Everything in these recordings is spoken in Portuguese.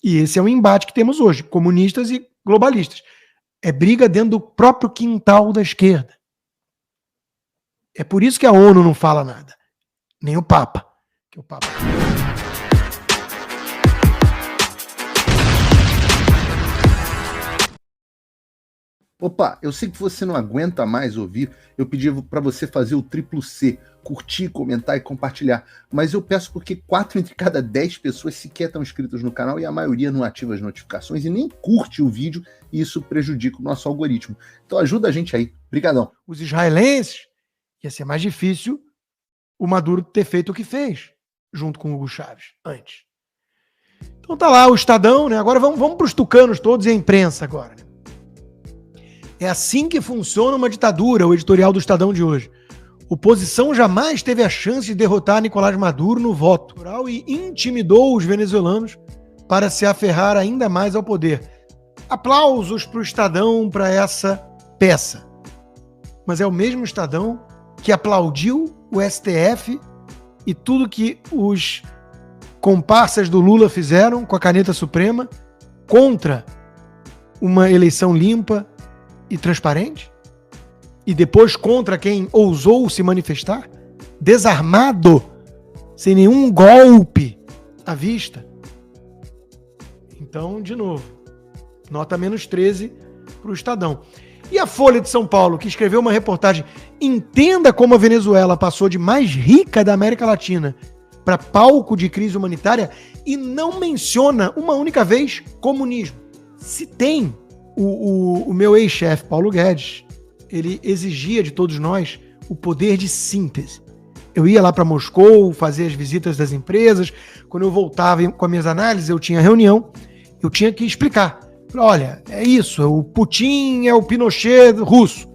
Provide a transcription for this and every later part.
E esse é o embate que temos hoje, comunistas e globalistas. É briga dentro do próprio quintal da esquerda. É por isso que a ONU não fala nada. Nem o Papa. Que o Papa... Opa, eu sei que você não aguenta mais ouvir, eu pedi para você fazer o triplo C, curtir, comentar e compartilhar, mas eu peço porque 4 entre cada 10 pessoas sequer estão inscritas no canal e a maioria não ativa as notificações e nem curte o vídeo e isso prejudica o nosso algoritmo. Então ajuda a gente aí, brigadão. Os israelenses, ia ser mais difícil o Maduro ter feito o que fez, junto com o Hugo Chávez, antes. Então tá lá o Estadão, né? Agora vamos para os tucanos todos e a imprensa agora, né? É assim que funciona uma ditadura, o editorial do Estadão de hoje. Oposição jamais teve a chance de derrotar Nicolás Maduro no voto e intimidou os venezuelanos para se aferrar ainda mais ao poder. Aplausos para o Estadão para essa peça. Mas é o mesmo Estadão que aplaudiu o STF e tudo que os comparsas do Lula fizeram com a caneta suprema contra uma eleição limpa e transparente, e depois contra quem ousou se manifestar, desarmado, sem nenhum golpe à vista. Então, de novo, nota -13 para o Estadão. E a Folha de São Paulo, que escreveu uma reportagem, entenda como a Venezuela passou de mais rica da América Latina para palco de crise humanitária e não menciona uma única vez comunismo. Se tem o meu ex-chefe, Paulo Guedes, ele exigia de todos nós o poder de síntese. Eu ia lá para Moscou, fazer as visitas das empresas, quando eu voltava com as minhas análises, eu tinha reunião, eu tinha que explicar. Olha, é isso, o Putin é o Pinochet russo.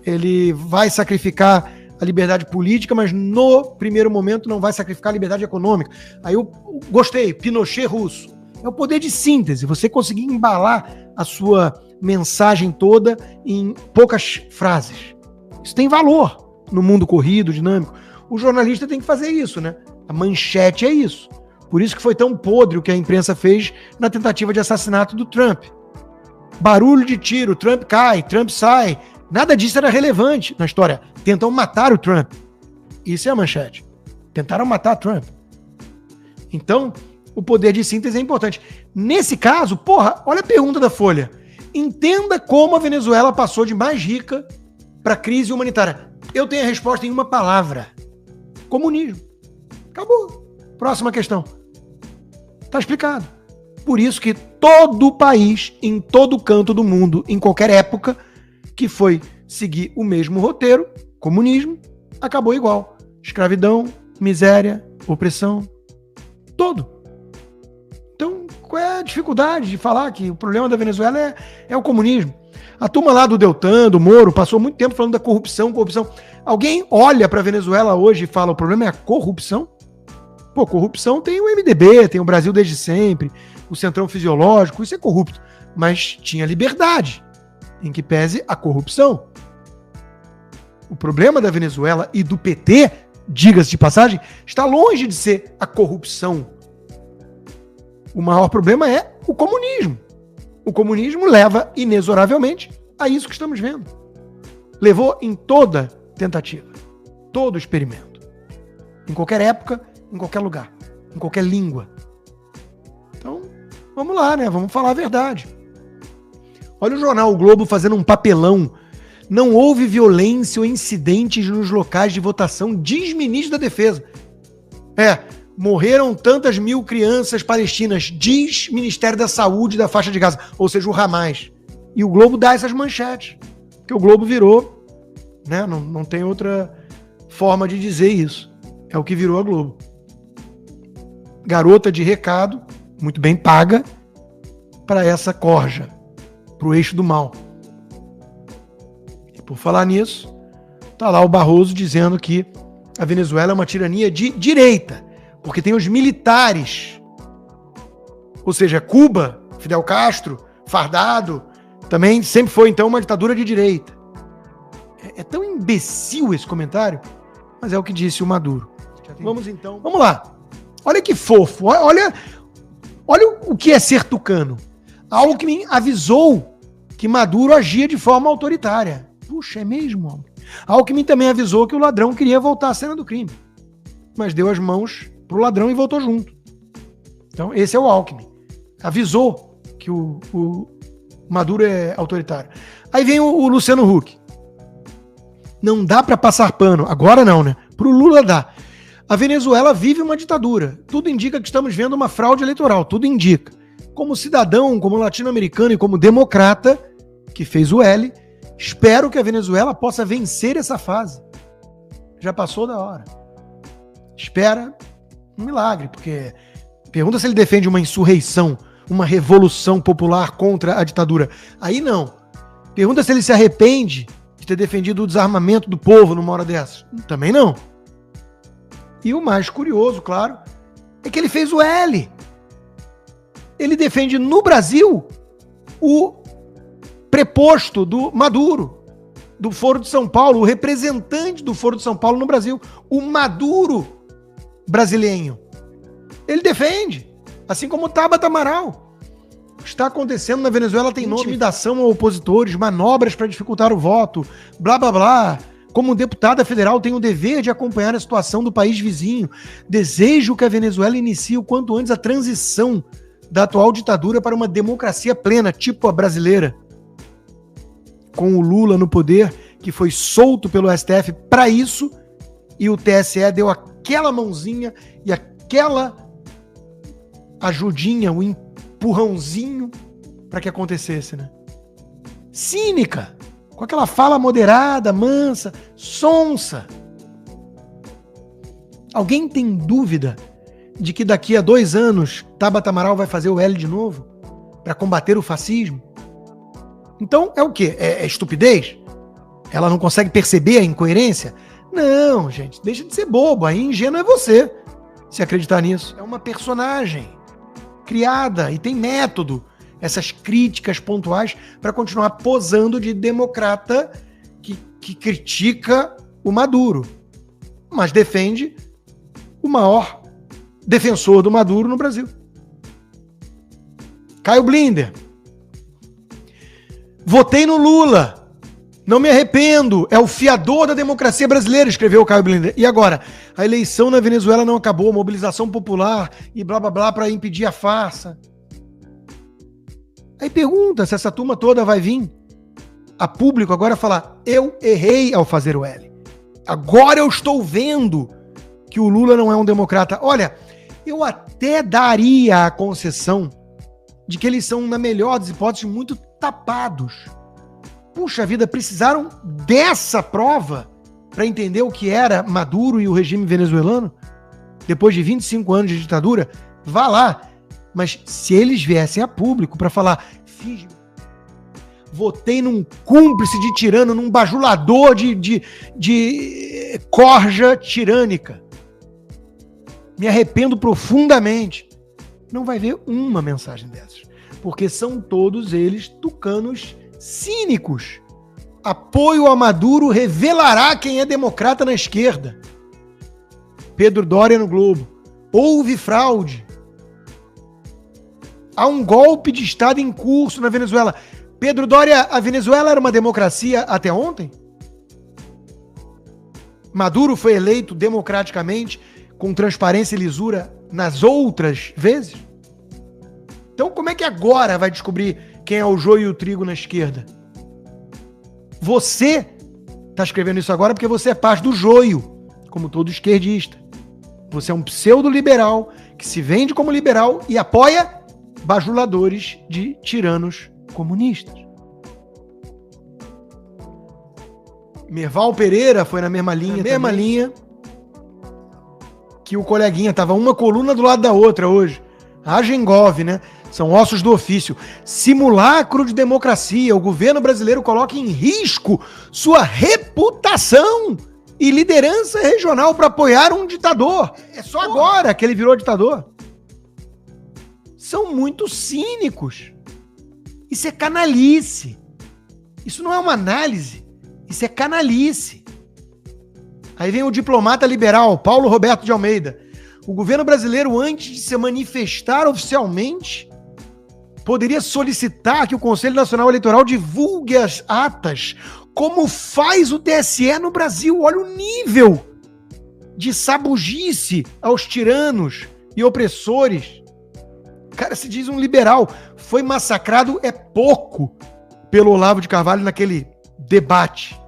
Ele vai sacrificar a liberdade política, mas no primeiro momento não vai sacrificar a liberdade econômica. Aí eu gostei, Pinochet russo. É o poder de síntese, você conseguir embalar a sua mensagem toda em poucas frases. Isso tem valor no mundo corrido, dinâmico. O jornalista tem que fazer isso, né? A manchete é isso. Por isso que foi tão podre o que a imprensa fez na tentativa de assassinato do Trump. Barulho de tiro, Trump cai, Trump sai. Nada disso era relevante na história. Tentam matar o Trump. Isso é a manchete. Tentaram matar Trump. Então, o poder de síntese é importante. Nesse caso, olha a pergunta da Folha. Entenda como a Venezuela passou de mais rica para crise humanitária. Eu tenho a resposta em uma palavra. Comunismo. Acabou. Próxima questão. Tá explicado. Por isso que todo país, em todo canto do mundo, em qualquer época, que foi seguir o mesmo roteiro, comunismo, acabou igual. Escravidão, miséria, opressão, todo. Então, qual é a dificuldade de falar que o problema da Venezuela é o comunismo? A turma lá do Deltan, do Moro, passou muito tempo falando da corrupção. Alguém olha para a Venezuela hoje e fala, o problema é a corrupção? Pô, corrupção tem o MDB, tem o Brasil desde sempre, o Centrão Fisiológico, isso é corrupto. Mas tinha liberdade, em que pese a corrupção. O problema da Venezuela e do PT, diga-se de passagem, está longe de ser a corrupção. O maior problema é o comunismo. O comunismo leva inexoravelmente a isso que estamos vendo. Levou em toda tentativa, todo experimento. Em qualquer época, em qualquer lugar, em qualquer língua. Então, vamos lá, né? Vamos falar a verdade. Olha o jornal O Globo fazendo um papelão. Não houve violência ou incidentes nos locais de votação, diz ministro da Defesa. Morreram tantas mil crianças palestinas, diz Ministério da Saúde da faixa de Gaza, ou seja, o Hamas. E o Globo dá essas manchetes, que o Globo virou, né? Não tem outra forma de dizer isso. É o que virou a Globo. Garota de recado, muito bem paga, para essa corja, para o eixo do mal. E por falar nisso, tá lá o Barroso dizendo que a Venezuela é uma tirania de direita, porque tem os militares, ou seja, Cuba, Fidel Castro, fardado, também sempre foi então uma ditadura de direita. É tão imbecil esse comentário, mas é o que disse o Maduro. Vamos lá. Olha que fofo, olha Olha o que é ser tucano. Alckmin avisou que Maduro agia de forma autoritária. Puxa, é mesmo? Alckmin também avisou que o ladrão queria voltar à cena do crime, mas deu as mãos pro ladrão e voltou junto. Então, esse é o Alckmin. Avisou que o Maduro é autoritário. Aí vem o Luciano Huck. Não dá para passar pano. Agora não, né? Pro Lula dá. A Venezuela vive uma ditadura. Tudo indica que estamos vendo uma fraude eleitoral. Tudo indica. Como cidadão, como latino-americano e como democrata, que fez o L, espero que a Venezuela possa vencer essa fase. Já passou da hora. Espera um milagre, porque pergunta se ele defende uma insurreição, uma revolução popular contra a ditadura. Aí não. Pergunta se ele se arrepende de ter defendido o desarmamento do povo numa hora dessas. Também não. E o mais curioso, claro, é que ele fez o L. Ele defende no Brasil o preposto do Maduro, do Foro de São Paulo, o representante do Foro de São Paulo no Brasil, o Maduro brasileiro. Ele defende, assim como o Tabata Amaral. Está acontecendo na Venezuela, tem nome, intimidação a opositores, manobras para dificultar o voto, blá blá blá. Como deputada federal, tenho o dever de acompanhar a situação do país vizinho. Desejo que a Venezuela inicie o quanto antes a transição da atual ditadura para uma democracia plena, tipo a brasileira. Com o Lula no poder, que foi solto pelo STF para isso, e o TSE deu aquela mãozinha e aquela ajudinha, o empurrãozinho para que acontecesse, né? Cínica, com aquela fala moderada, mansa, sonsa. Alguém tem dúvida de que daqui a 2 anos Tabata Amaral vai fazer o L de novo para combater o fascismo? Então é o quê? É estupidez? Ela não consegue perceber a incoerência? Não, gente, deixa de ser bobo. Aí ingênuo é você, se acreditar nisso. É uma personagem criada e tem método. Essas críticas pontuais para continuar posando de democrata que critica o Maduro, mas defende o maior defensor do Maduro no Brasil. Caio Blinder. Votei no Lula. Não me arrependo. É o fiador da democracia brasileira, escreveu o Caio Blinder. E agora? A eleição na Venezuela não acabou, mobilização popular e blá blá blá para impedir a farsa. Aí pergunta se essa turma toda vai vir a público agora falar: eu errei ao fazer o L. Agora eu estou vendo que o Lula não é um democrata. Olha, eu até daria a concessão de que eles são, na melhor das hipóteses, muito tapados. Puxa vida, precisaram dessa prova para entender o que era Maduro e o regime venezuelano? Depois de 25 anos de ditadura? Vá lá. Mas se eles viessem a público para falar: votei num cúmplice de tirano, num bajulador de corja tirânica, me arrependo profundamente, não vai ver uma mensagem dessas, porque são todos eles tucanos cínicos. Apoio a Maduro revelará quem é democrata na esquerda. Pedro Doria no Globo. Houve fraude. Há um golpe de Estado em curso na Venezuela. Pedro Doria, a Venezuela era uma democracia até ontem? Maduro foi eleito democraticamente, com transparência e lisura nas outras vezes? Então como é que agora vai descobrir quem é o joio e o trigo na esquerda? Você está escrevendo isso agora porque você é parte do joio, como todo esquerdista. Você é um pseudo-liberal que se vende como liberal e apoia bajuladores de tiranos comunistas. Merval Pereira foi na mesma linha, que o coleguinha tava uma coluna do lado da outra hoje. A Gengov, né? São ossos do ofício. Simulacro de democracia. O governo brasileiro coloca em risco sua reputação e liderança regional para apoiar um ditador. É só agora que ele virou ditador. São muito cínicos. Isso é canalice. Isso não é uma análise. Isso é canalice. Aí vem o diplomata liberal, Paulo Roberto de Almeida. O governo brasileiro, antes de se manifestar oficialmente, poderia solicitar que o Conselho Nacional Eleitoral divulgue as atas, como faz o TSE no Brasil. Olha o nível de sabugice aos tiranos e opressores. Cara, se diz um liberal, foi massacrado é pouco pelo Olavo de Carvalho naquele debate,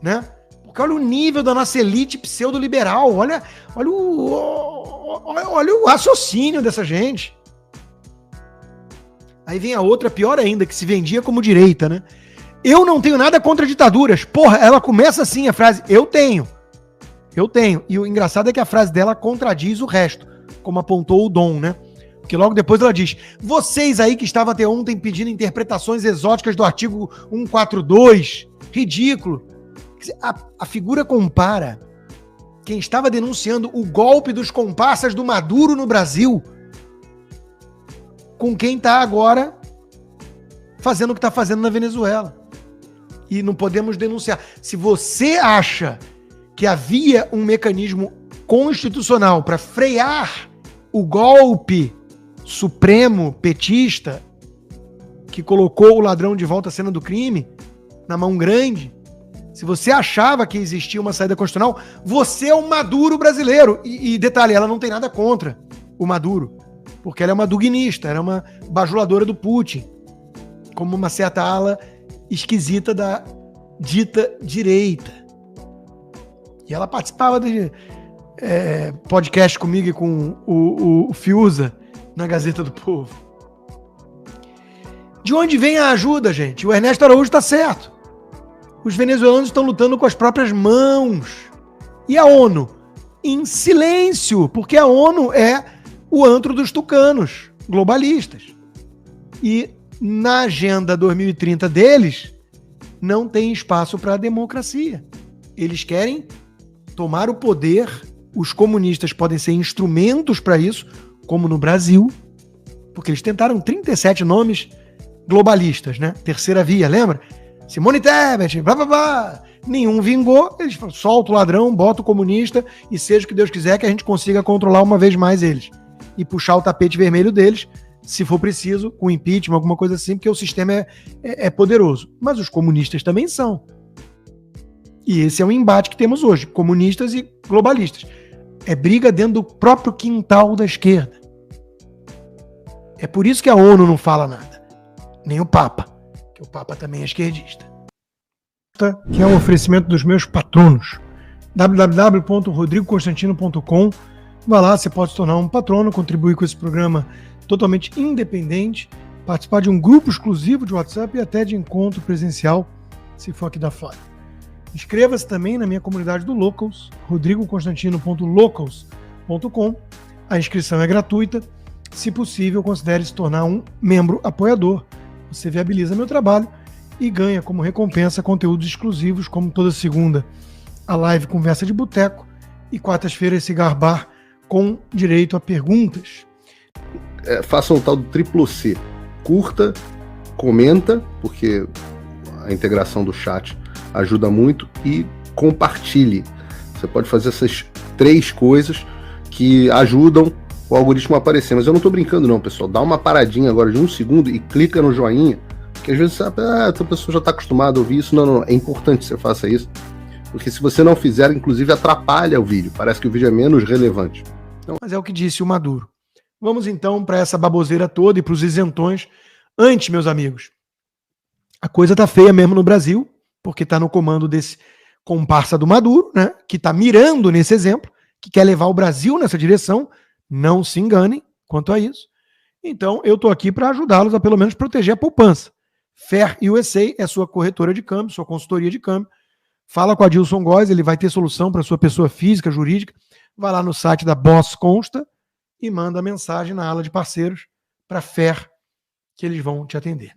né? Porque olha o nível da nossa elite pseudo-liberal, olha o raciocínio dessa gente. Aí vem a outra, pior ainda, que se vendia como direita, né? Eu não tenho nada contra ditaduras. Porra, ela começa assim a frase, eu tenho. E o engraçado é que a frase dela contradiz o resto, como apontou o Dom, né? Porque logo depois ela diz, vocês aí que estavam até ontem pedindo interpretações exóticas do artigo 142, ridículo. A figura compara quem estava denunciando o golpe dos comparsas do Maduro no Brasil com quem está agora fazendo o que está fazendo na Venezuela. E não podemos denunciar. Se você acha que havia um mecanismo constitucional para frear o golpe supremo petista que colocou o ladrão de volta à cena do crime na mão grande, se você achava que existia uma saída constitucional, você é um Maduro brasileiro. E detalhe, ela não tem nada contra o Maduro, porque ela é uma duguinista, ela é uma bajuladora do Putin, como uma certa ala esquisita da dita direita. E ela participava de podcast comigo e com o Fiuza na Gazeta do Povo. De onde vem a ajuda, gente? O Ernesto Araújo está certo. Os venezuelanos estão lutando com as próprias mãos. E a ONU? Em silêncio, porque a ONU é o antro dos tucanos, globalistas. E na Agenda 2030 deles, não tem espaço para a democracia. Eles querem tomar o poder, os comunistas podem ser instrumentos para isso, como no Brasil, porque eles tentaram 37 nomes globalistas, né? Terceira via, lembra? Simone Tebet, blá blá blá. Nenhum vingou, eles falam, solta o ladrão, bota o comunista e seja o que Deus quiser que a gente consiga controlar uma vez mais eles. E puxar o tapete vermelho deles, se for preciso, com impeachment, alguma coisa assim, porque o sistema é poderoso. Mas os comunistas também são. E esse é o embate que temos hoje, comunistas e globalistas. É briga dentro do próprio quintal da esquerda. É por isso que a ONU não fala nada. Nem o Papa, que o Papa também é esquerdista. Que é um oferecimento dos meus patronos. www.rodrigoconstantino.com. Vai lá, você pode se tornar um patrono, contribuir com esse programa totalmente independente, participar de um grupo exclusivo de WhatsApp e até de encontro presencial, se for aqui da fora. Inscreva-se também na minha comunidade do Locals, rodrigoconstantino.locals.com. A inscrição é gratuita. Se possível, considere se tornar um membro apoiador. Você viabiliza meu trabalho e ganha como recompensa conteúdos exclusivos, como toda segunda a live Conversa de Boteco e quartas-feiras Cigar Bar com direito a perguntas. Faça um tal do triplo C. Curta, comenta, porque a integração do chat ajuda muito, e compartilhe. Você pode fazer essas 3 coisas que ajudam o algoritmo a aparecer. Mas eu não tô brincando não, pessoal. Dá uma paradinha agora de 1 segundo e clica no joinha, que às vezes você sabe, a pessoa já tá acostumada a ouvir isso. Não. É importante que você faça isso, porque se você não fizer, inclusive atrapalha o vídeo. Parece que o vídeo é menos relevante. Então... Mas é o que disse o Maduro. Vamos então para essa baboseira toda e para os isentões. Antes, meus amigos, a coisa tá feia mesmo no Brasil, porque tá no comando desse comparsa do Maduro, né, que tá mirando nesse exemplo, que quer levar o Brasil nessa direção. Não se enganem quanto a isso. Então, eu tô aqui para ajudá-los a pelo menos proteger a poupança. Fair USA é sua corretora de câmbio, sua consultoria de câmbio. Fala com a Adilson Góes, ele vai ter solução para sua pessoa física, jurídica. Vai lá no site da Boss Consta e manda mensagem na ala de parceiros para Fair, que eles vão te atender.